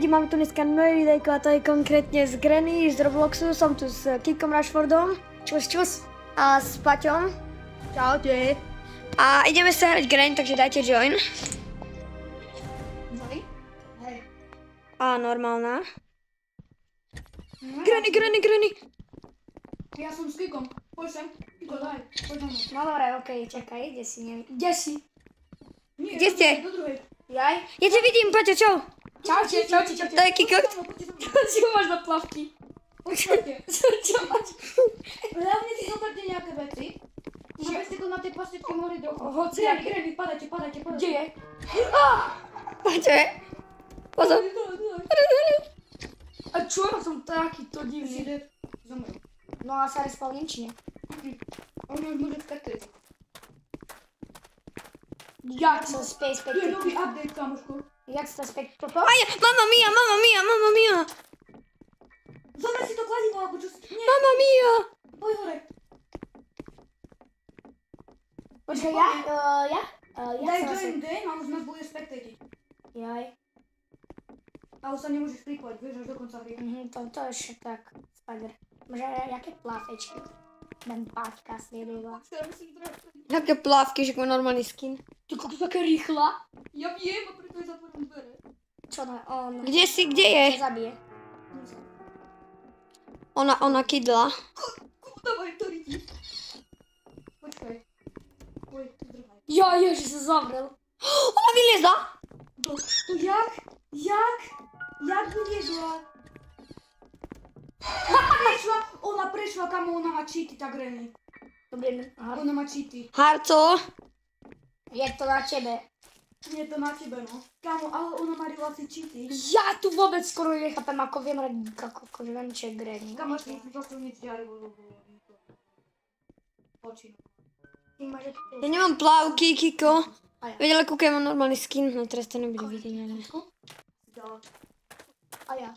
lidi, mám tu dneska nové videjko a to je konkrétně z Granny z Robloxu. Jsem tu s Kikom Rashfordom. Čus, čus. A s Paťom. Čaute. A ideme sa hrať Granny, takže dajte join. Join? Hej. A normálna. Granny, Granny, Granny. Ja som s Kikom. Poď sem. Kiko, daj. Poď na mňa. No dobré, okej, čakaj, kde si, neviem. Kde si? Nie, Kde ste? Do druhej. Jaj? Ja ťa vidím, Paťo, čau. Čaute, čaute, čaute. To je Kiko. Čo máš na plavky? Počkajte. Čo máš? Hlavne si zoberte nejaké veci. Aby ste to na tej pastičke mohli do... Hoci. Granny, padajte. Kde je? Paťo je. Pozor. A čo? Som takýto divný. Zomrel. No a sa respawním, či nie? On už môže skakať. Jak sa späť, Tu je nový update, kamoško. Jak sa späť, toto? Aj, mamma mia. Zober si to kladivo, alebo čo si... Nie, Mamma mia. poď hore. Počkaj, ja? Daj sa join game a už nás bude spectatiť. Jaj. A už sa nemôžeš pripovať, vieš, až do konca hry. To ešte tak, spager. Może jakie plafečky? Ben Paťka sledovala. Jaké plávky, že má normálny skin. Ty kokos, také rýchla. Ja viem, a preto je zatvorím dvere. Čo na on? Kde si, kde je? Zabije. Ona kydla. Dávaj, to riti. Počkaj. Oj, zdrhaj. Ja, ježi sa zavrel. Ona vyliezla! To jak? Jak vyliezla? Ona prešla, kamo, ona má cheaty, tá Granny. Dobre, Ona má cheaty. Harco? je to na tebe. Nie to na tebe, no. Kamo, ale ona má asi cheaty. Ja tu vôbec skoro nechápem, ako viem hrať, ako viem, čo je Granny. Kamo, ty si zasilniť ďary, lebo... Oči. Ja nemám plavky, Kiko. A ja. Veď ale kúkaj, mám normálny skin, no teraz to nebude vidieť, ne? Zdala. A ja.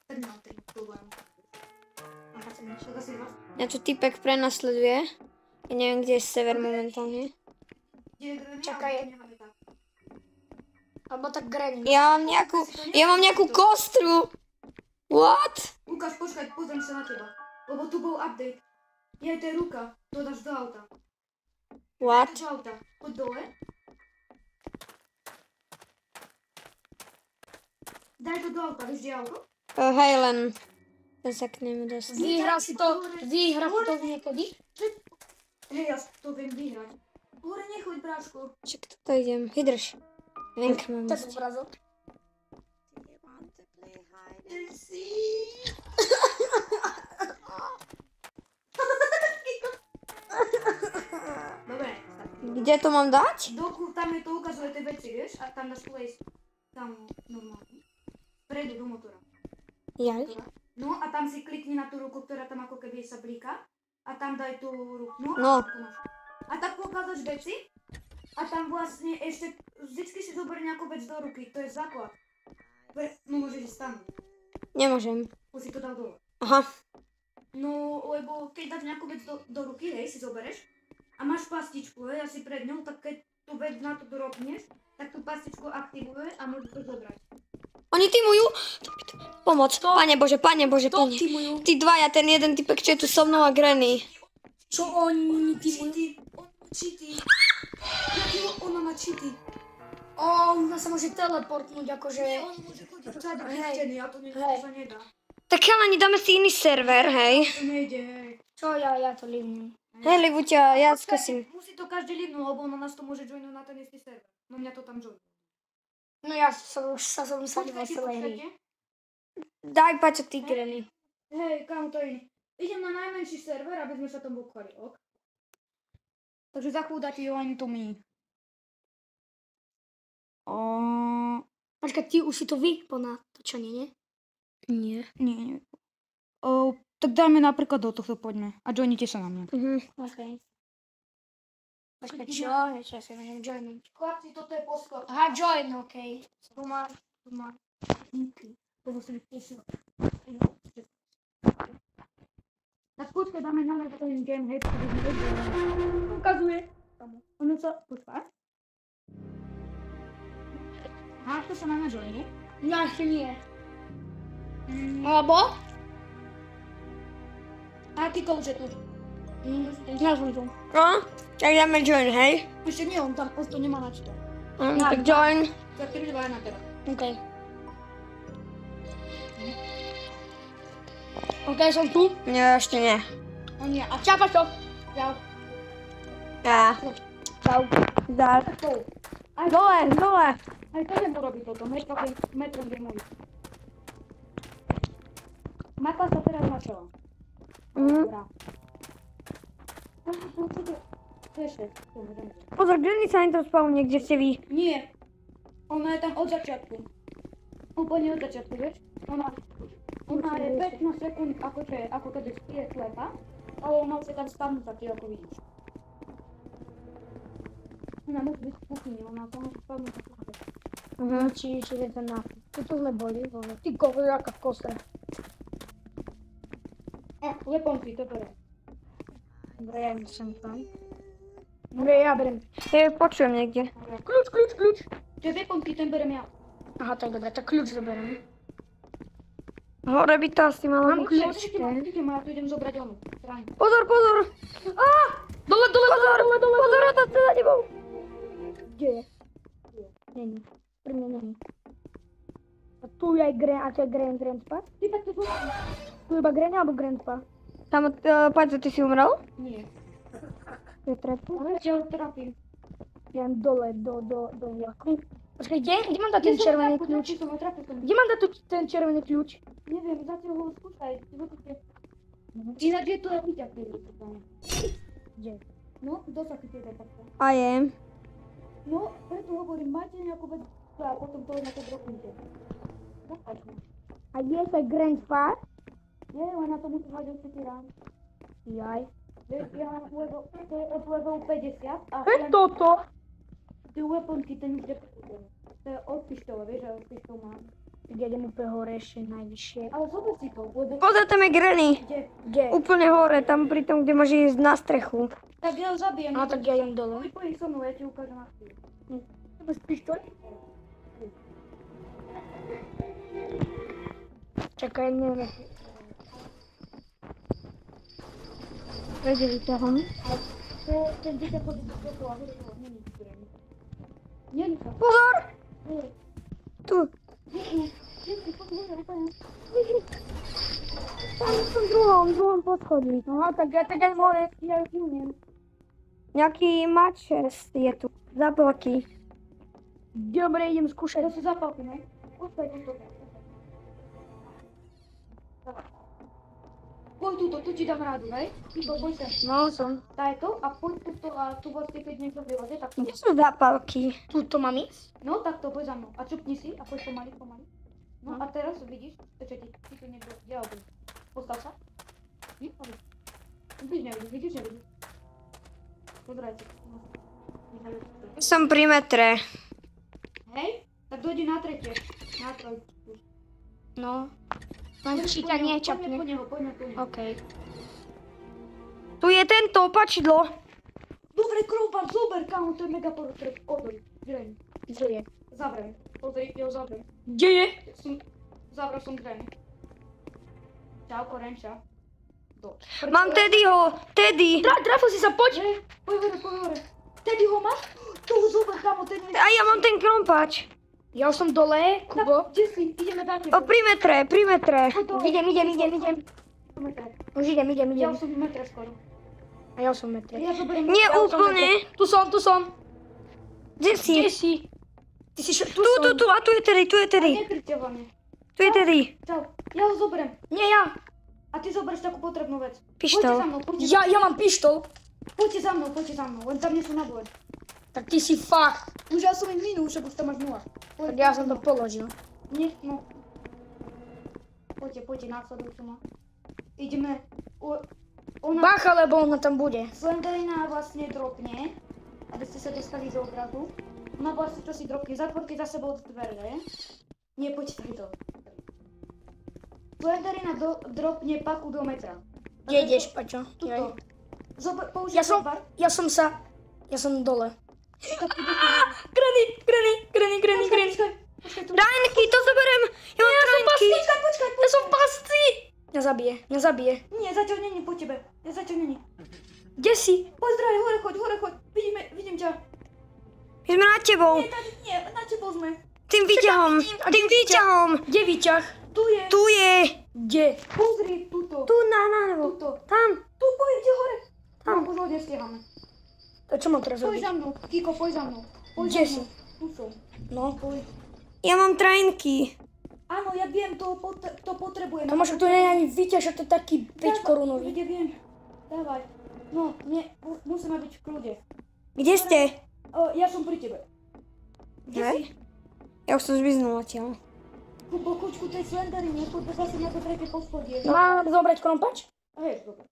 Tak mám ten problém. Aha, to Čo to si vás? Mňa tu typek prenasleduje. Ja neviem, kde je sever momentálne. Kde je Granny? Čakaj. Alebo tak Granny. Ja mám nejakú kostru. What? Lukáš, počkaj, pozriem sa na teba. Lebo tu bol update. Je, to je ruka. To dáš do auta. What? Do auta. Poď dole. Daj to do auta, vieš, kde je auto? Hej, len... Ten sa k nemu dostal. Vyhral si to niekedy? Hej, ja to viem vyhrať. Hore nechoď, bráško. Čak, toto idem. Vydrž. Neviem, kam mám Tak ísť. obrazok. Dobre. Kde to mám dať? Doku, tam je to ukazuje tie veci, vieš? A tam dáš place. Tam normálne. Predu do motora. Jaj. No a tam si klikni na tú ruku, ktorá tam ako keby sa blíka. A tam daj tú ruku. No. A tak pokladaš veci. A tam vlastne ešte vždycky si zober nejakú vec do ruky. To je základ. No môžeš ísť tam. Nemôžem. Už si to dal dole. Aha. No, lebo keď dáš nejakú vec do ruky, hej, si zobereš. A máš pastičku, hej, asi pred ňou, tak keď tú vec na to dropneš, tak tú pastičku aktivuje a môžeš to zobrať. Oni týmujú. Pomoc. Pane Bože. To týmujú. Tí dvaja, ten jeden typek, čo je tu so mnou a Granny. Čo oni týmujú? Cheaty. Ona má cheaty. Ona sa môže teleportnúť, akože... Ona môže chodiť všade pri steny, a to sa nedá. Tak chalani, dáme si iný server, hej. To nejde, hej. Čo ja to livním. Hej, Livuťa, ja skúsim. Musí to každý livnúť, lebo ona nás to môže joinúť na ten istý server. No mňa to tam joinuje. No ja som sa vo celej hry. Daj, Paťo, ty Granny. Hej, kam to je? Idem na najmenší server, aby sme sa tam bokali, ok? Takže za chvíľu dáte Joani to my. Počkaj, ty už si to vypol na točenie, nie? Nie. Nie. Tak dáme napríklad do tohto, poďme. A joinite sa na mňa. Okej. Počkaj, čo? Ja sa môžem joinúť. Chlapci, toto je poskok. Aha, join, okej. Tu má. Toto si vypíšu. Tak počkaj, dáme na ten game, hej, ktorý ukazuje. Ono sa... Počkaj. Aha, to sa na joini. Ja ešte nie. Alebo? A ty kouže tu. Ja som tu. No, tak dáme join, hej? Ešte nie, on tam to nemá na čo. Tak join. Tak 3, 2, 1 teraz. OK. OK, som tu. Nie, ešte nie. O nie, a čau, Paťo. Čau. Ja. Čau. Zdar. Čau. Aj Dole. Aj to idem urobiť toto, metrom demoli. Mapa sa teraz načala. Dobrá. To je 6. Pozor, Granny sa nie to spavne, kde ste vy. Nie. Ona je tam od začiatku. Úplne od začiatku, vieš? Ona je 15 sekúnd, ako keď je slepa, ale ona už je tam spavnutá, ty ako vidíš. Ona musí byť v kuchyni, ona tam musí spavnutá v kuchyni. Čiže je to na... Tu sme boli, vole. Ty koho, jaká v kose. Leponky, to berem. Dobre, ja som tam. Dobre, ja berem. Ja počujem niekde. Kľúč. Tie leponky, ten berem ja. Aha, tak dobre, tak kľúč zoberiem. Hore by to asi malo byť kľúč. Ja tu idem zobrať onu. Pozor! Dole! Pozor, to za tebou! Kde je? Není. Pri mne není. A tu je aj Grandpa? Ty pak to Tu je iba Granny alebo Grandpa? Tam, Paťo, ty si umrel? Nie. To je trepu. Ale ja ho trafím. Ja idem dole, do vlaku. Počkaj, kde mám dať ten červený kľúč? Kde mám dať ten červený kľúč? Neviem, zatiaľ ho skúšaj. Ináč je to vyťah, Kde? No, kto sa chytil takto? A je. No, preto hovorím, máte nejakú vec a potom to na to dropnite. Zapačme. A je to Grandpa? Nie, len na to musím mať určitý rán. Jaj. Ja mám level, to je od levelu 50 a To je toto. tie weaponky, ten už je to je od pištole, vieš, že od pištol mám. Ja idem úplne hore ešte najvyššie. Ale zober si to, lebo... Pozor, tam je Granny. Kde? Úplne hore, tam pri tom, kde môže ísť na strechu. Tak ja ho zabijem. No tak ja idem dole. Poď so mnou, ja ti ukážem na chvíľu. Bez pištole? Čakaj, neviem. Prejde vyťahom. Ten dieťa chodí do toho a hovorí, není zbraň. Není to. Pozor! Tu. Tam som v druhom poschodí. No tak ja hore, ja už umiem. Nejaký mačes je tu. Zapalky. Dobre, idem skúšať. To sú zapalky, ne? Skúšaj to. Poď túto, tu ti dám rádu, hej? Poď sem. No som. Daj to a poď túto a tu vlastne keď niekto vylezie, tak to... Kde sú zapalky? Tuto mám ísť? No takto, poď za mnou. A čupni si a poď pomaly. No a teraz vidíš, to čo ty tu niekto, ja obím. Postav sa. Vidíš, nevidíš. Pozerajte. Som pri metre. Hej? Tak dojdi na tretie. Na trojku. No. Len čítanie čapne. Poďme po neho. OK. Tu je tento opačidlo. Dobre, krúpam, zober, kámo, to je mega portrét. Otvori, Granny. Kde je? Zavrem. Pozri, ja ho zavrem. Kde je? Zavrel som Granny. Čau, Korenča. Mám Teddyho. Teddy. Trafil si sa, poď. Poď hore. Teddy ho máš? Tu ho zober, kámo, ten je... A ja mám ten krompač. Ja už som dole, Kubo. Kde si? Ideme tam. Pri metre. Idem. Už idem. Ja už som v metre skoro. A ja som v metre. Ja zoberiem... Nie úplne. Tu som. Kde si? Ty si Tu. A tu je Teddy. Nekryťte vo mne. Tu je Teddy. Čau. Ja ho zoberiem. Nie ja. A ty zoberieš takú potrebnú vec. Pištol. Ja mám pištol. Poďte za mnou. Len tam nie sú naboj. Tak ty si fakt. Už ja som im minul, však už tam máš 0. Tak ja som to položil. Nie, no. Poďte, následujte ma. Ideme. Bacha, lebo ona tam bude. Slenderina vlastne dropne, aby ste sa dostali do obrazu. Ona vlastne čo si dropne. Zatvorte za sebou dvere. Nie, poďte takto. Slenderina dropne paku do metra. Kde ideš, Paťo? Tuto. Použij zobar. Ja som dole. Tak ide. Granny. Trajnky, to zoberiem. Ja mám trajnky. Počkaj. Ja som v pasci. Mňa zabije. Nie, zatiaľ není po tebe. Ja zatiaľ není. Kde si? Pozdraj, hore choď. Vidím ťa. My sme na tebou. Nie, na tebou sme. Tým výťahom. Kde výťah? Tu je. Kde? Pozri, tuto. Tu na nebo. Tuto. Tam. Tu, ide hore. Tam. No, už nestiehame. To čo mám teraz Poď robiť? za mnou, Kiko, poď za mnou. Kde si? Tu som. No. Poď. Ja mám trajnky. Áno, ja viem, to potrebujem. Tomáš, to nie je ani výťaž, že to je taký 5 korunový. Ja viem. Dávaj. No, musíme byť v kľude. Kde ste? Ja som pri tebe. Kde Hej. si? Ja už som zbiznul odtiaľ. Kubo, choď ku tej slenderine, poďme zase na to tretie poschodie. Mám zobrať krompač? Hej, dobre.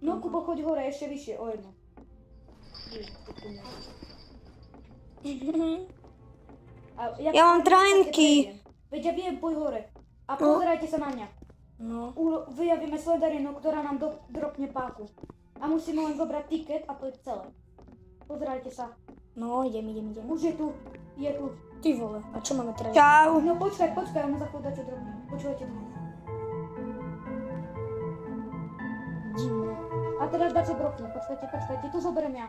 No, Kubo, choď hore, ešte vyššie, o jedno. Ja mám trajnky. Veď ja viem, poď hore. A pozerajte sa na mňa. No. Vyjavíme slenderinu, ktorá nám dropne páku. A musíme len zobrať tiket a to je celé. Pozerajte sa. No, idem. Už je tu. Ty vole, a čo máme teraz? Čau. No počkaj, on za chvíľu dačo dropne. Počúvajte to. Divné. A teraz dačo dropne. Počkajte, tu zoberiem ja.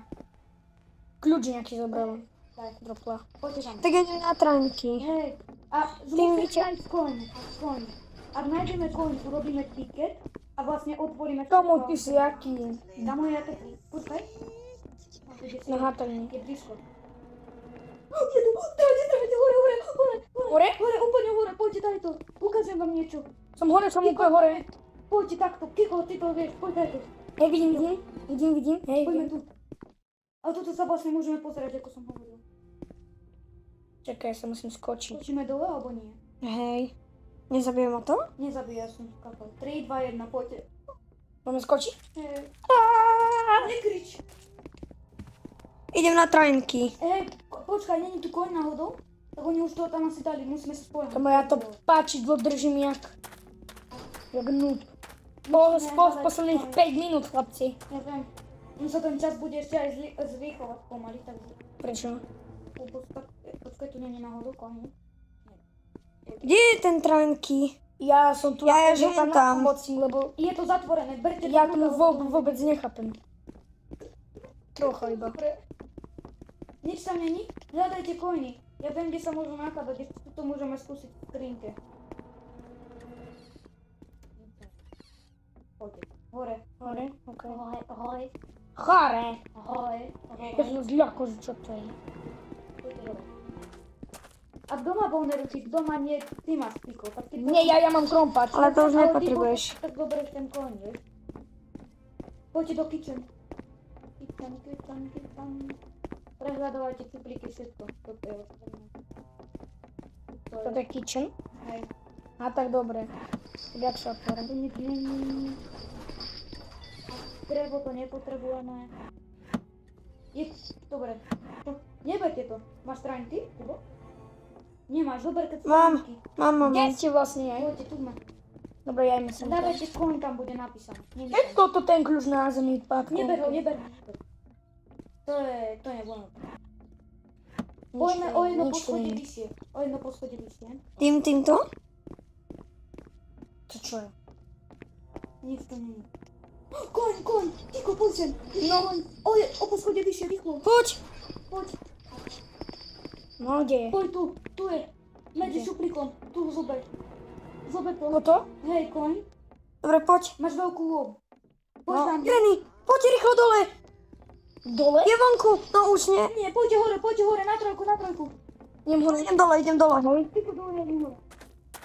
Kľúč nejaký zobral. Tak, Dropla. poďte tam. Tak idem na trajnky. Hej. A musíš nájsť koň. Ak nájdeme koň, urobíme tiket a vlastne otvoríme... Tomu ty si jaký? Kamo je to... Počkaj. No hátorní. Je blízko. Je tu, trávite, hore, úplne hore, poďte tady to, ukážem vám niečo. Som hore, som úplne hore. Poďte takto, Kiko, ty to vieš, poď tady to. Hej, vidím. Hej, Poďme vidím. tu. A tuto sa vlastne môžeme pozerať, ako som hovoril. Čakaj, ja sa musím skočiť. Skočíme dole, alebo nie? Hej. Nezabije ma to? Nezabíja, som skakal. 3, 2, 1, poďte. Máme skočiť? Hej. Nekrič. Idem na trajnky. Hej, počkaj, není tu koň náhodou? Tak oni už to tam asi dali, musíme sa spoľahnúť. Kamo, ja to páčidlo držím jak noob. Po posledných 5 minút, chlapci. Ja viem. No sa ten čas bude ešte aj zrýchlovať pomaly, takže... Prečo? Počkaj, tu není náhodou koň. Kde je ten trajnky? Ja som tu Ja že žijem tam tam. pomocím, lebo Je to zatvorené, berte ja to tomu kľúč. vôbec nechápem. Trocha iba. Nič tam není? Hľadajte koiny. Ja viem, kde sa môžu nakladať, ešte to môžeme skúsiť v skrinke. Poďte. Hore. OK. Hore. Ja som zľako, že čo to je. Poďte hore. A kto má boneručík? Kto má nie? Ty máš piko. Tak ty Nie, ja mám krompač. Ale to už Ale ty nepotrebuješ. Tak zoberieš ten koň, vieš? Poďte do kitchen. Kitchen. Prehľadovajte cuplíky, všetko. Toto je otvorené. Toto je kitchen? Hej. A tak dobre. Jak sa otvorím? To nič není. Drevo to nepotrebujeme. Dobre. Neberte to. Máš trajnky, Kubo? Nemáš, zober keď Mám. stránky. Mám. Kde ste vlastne aj? Poďte, tu sme. Dobre, ja im som tam. Dávajte koň, tam bude napísané. Je toto ten kľúč na zemi, pátko. Neber ho. To je voľno. Poďme o jedno poschodie vyššie. O jedno poschodie vyššie. Týmto? To čo je? Nič to nie je. Koň! Ticho, poď sem. No. O poschodie vyššie, rýchlo. Poď. No, kde je? Poď tu je. Medzi šuplíkom. Tu ho zober. Zober to. Toto? Hej, koň. Dobre, poď. Máš veľkú lov. Poď No. tam. Granny, poď rýchlo dole. Dole? Je vonku. No už nie. Nie, poďte hore, na trojku. Idem hore. Idem dole. Hej. Ticho, dole, ja idem hore.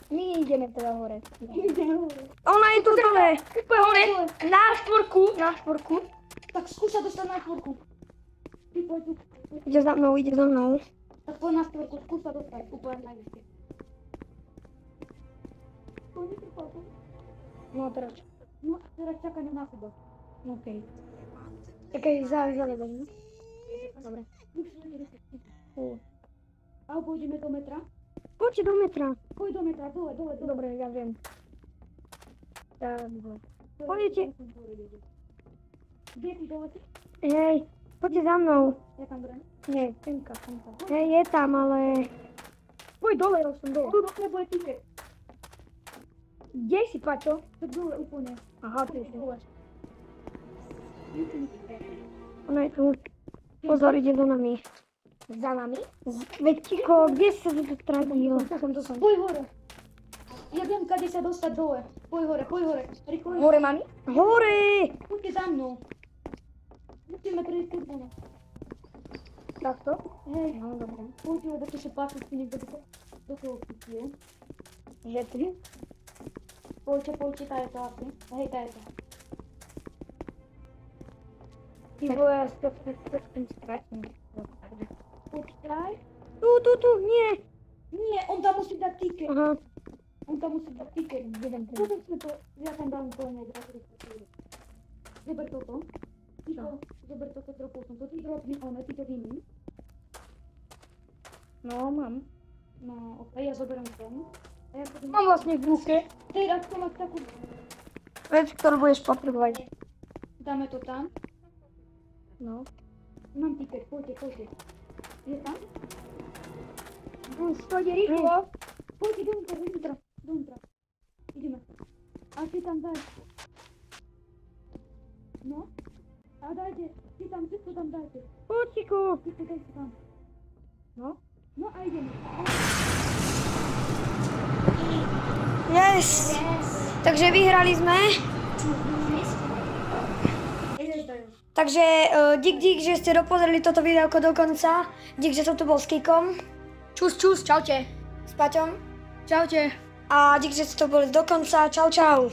My ideme teda hore. Ideme hore. Ona je tu dole. Úplne hore. Na štvorku. Tak skúš sa dostať na štvorku. Ty poď tu. Ide za mnou. Tak poď na štvorku, skús sa dostať. Úplne najvyššie. No teraz. No, teraz čakanie na seba. OK. Čakaj, zavedem. Dobre. Alebo ideme do metra. Poďte do metra. Poď do metra, dole. Dobre, ja viem. Tak, Pôjdete. Kde ty dole? Hej, poďte za mnou. Ja tam vrem. Nie, tenka. Hej, je tam, ale Poj dole, ja som dole. Tu potrebuje tiket. Kde si, Paťo? To dole úplne. Aha, tu je. Dole. Ona je tu. Pozor, ide za nami. Za nami? Veď Kiko, kde sa to stratil? To som. Poj hore. Ja viem, kade sa dostať dole. Poj hore. Rýchlo. Hore, mami? Hore! Poďte za mnou. Musíme prejsť kurvene. Takto? Hej, No, dobre. poďte, da to sa páčiť, niekto do toho chytie. Že ty? Poďte, tá je to asi. Hej, tá je to. Ty vole, ja sa tým stratím. Počkaj. Tu, nie. Nie, on tam musí dať tiket. Aha. On tam musí dať tiket. Potom sme to, ja tam dám úplne zrazu. Zober toto. Ticho, zober toto, dropol som to. Ty dropni one, ty to vymi. No, mám. No, ok, ja zoberiem ten. A ja potom... Mám vlastne v ruke. Teraz to máš takú... Vec, ktorú budeš potrebovať. Dáme to tam. No. Mám tiket, poďte. Je tam? Stojde rýchlo. Poďte dovnútra. Ideme. A ty tam daj. No. A dajte, ty tam, všetko tam dajte. Poď, Kiko. Ty daj si tam. No. No a ideme. Yes! Takže vyhrali sme. Takže dík, že ste dopozreli toto videoko do konca. Dík, že som tu bol s Kikom. Čus, čaute. S Paťom. Čaute. A dík, že ste to boli do konca. Čau.